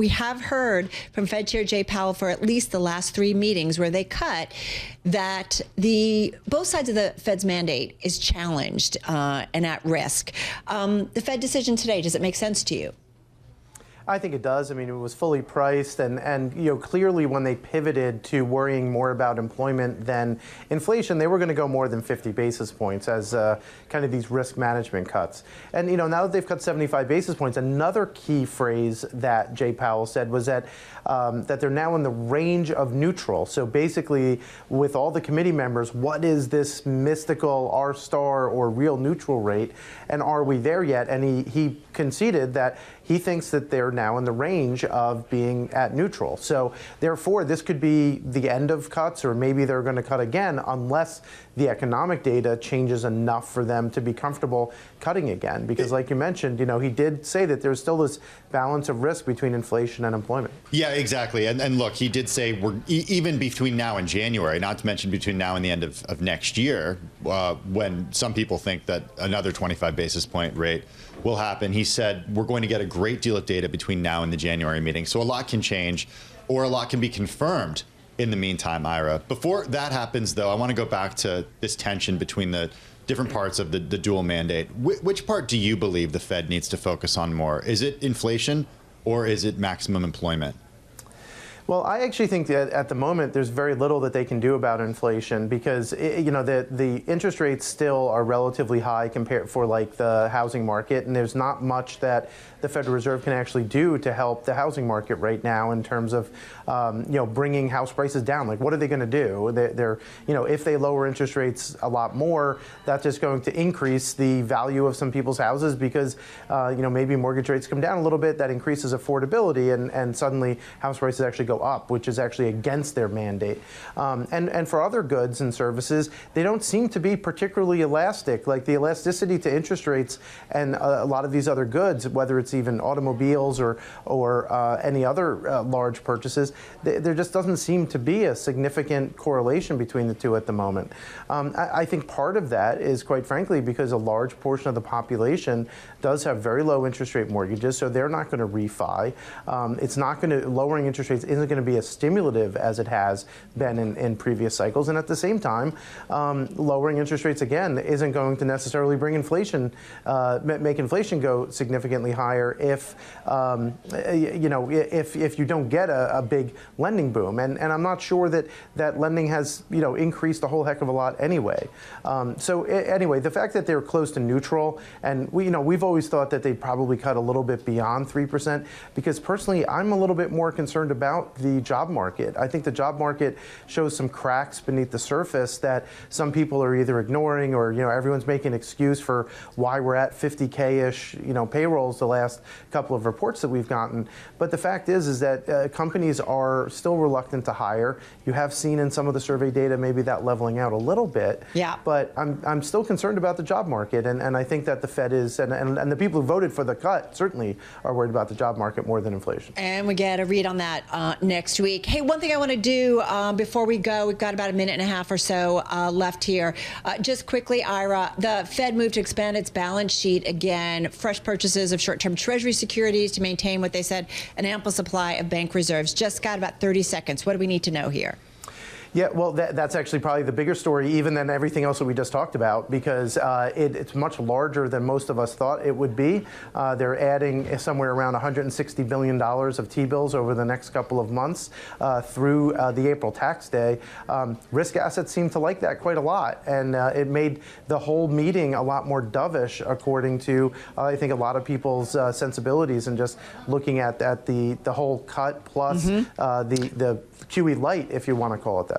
We have heard from Fed Chair Jay Powell for at least the last 3 meetings where they cut that both sides of the Fed's mandate is challenged and at risk. The Fed decision today, does it make sense to you? I think it does. I mean, it was fully priced, and clearly when they pivoted to worrying more about employment than inflation, they were going to go more than 50 basis points as kind of these risk management cuts. And now that they've cut 75 basis points, another key phrase that Jay Powell said was that that they're now in the range of neutral. So basically, with all the committee members, what is this mystical R-star or real neutral rate, and are we there yet? And he conceded that he thinks that they're now in the range of being at neutral. So therefore, this could be the end of cuts, or maybe they're going to cut again unless the economic data changes enough for them to be comfortable cutting again. Because like you mentioned, he did say that there's still this balance of risk between inflation and employment. Yeah, exactly. And look, he did say we're even between now and January, not to mention between now and the end of next year, when some people think that another 25 basis point rate will happen. He said we're going to get a great deal of data between now and the January meeting. So a lot can change, or a lot can be confirmed in the meantime, Ira. Before that happens, though, I want to go back to this tension between the different parts of the dual mandate. Which part do you believe the Fed needs to focus on more? Is it inflation, or is it maximum employment? Well, I actually think that at the moment there's very little that they can do about inflation because the interest rates still are relatively high compared for like the housing market, and there's not much that the Federal Reserve can actually do to help the housing market right now in terms of bringing house prices down. Like, what are they going to do? They're if they lower interest rates a lot more, that's just going to increase the value of some people's houses because maybe mortgage rates come down a little bit. That increases affordability, and suddenly house prices actually go up, which is actually against their mandate. And for other goods and services, they don't seem to be particularly elastic. Like the elasticity to interest rates and a lot of these other goods, whether it's even automobiles or any other large purchases, there just doesn't seem to be a significant correlation between the two at the moment. I think part of that is, quite frankly, because a large portion of the population does have very low interest rate mortgages, so they're not going to refi. Lowering interest rates isn't going to be as stimulative as it has been in previous cycles. And at the same time, lowering interest rates again isn't going to necessarily bring inflation, make inflation go significantly higher if you don't get a big lending boom. And I'm not sure that lending has increased a whole heck of a lot anyway. Anyway, the fact that they're close to neutral, and we've always thought that they'd probably cut a little bit beyond 3%, because personally I'm a little bit more concerned about the job market. I think the job market shows some cracks beneath the surface that some people are either ignoring, or everyone's making an excuse for why we're at 50K-ish payrolls the last couple of reports that we've gotten. But the fact is that companies are still reluctant to hire. You have seen in some of the survey data maybe that leveling out a little bit. Yeah. But I'm still concerned about the job market, and I think that the Fed is, and the people who voted for the cut certainly are worried about the job market more than inflation. And we get a read on that next week. Hey, one thing I want to do before we go, we've got about a minute and a half or so left here. Just quickly, Ira, the Fed moved to expand its balance sheet again, fresh purchases of short-term Treasury securities to maintain what they said an ample supply of bank reserves. Just got about 30 seconds. What do we need to know here? Yeah, well, that's actually probably the bigger story even than everything else that we just talked about, because it's much larger than most of us thought it would be. They're adding somewhere around $160 billion of T-bills over the next couple of months through the April tax day. Risk assets seem to like that quite a lot, and it made the whole meeting a lot more dovish, according to, I think, a lot of people's sensibilities, and just looking at the whole cut plus the QE light, if you want to call it that.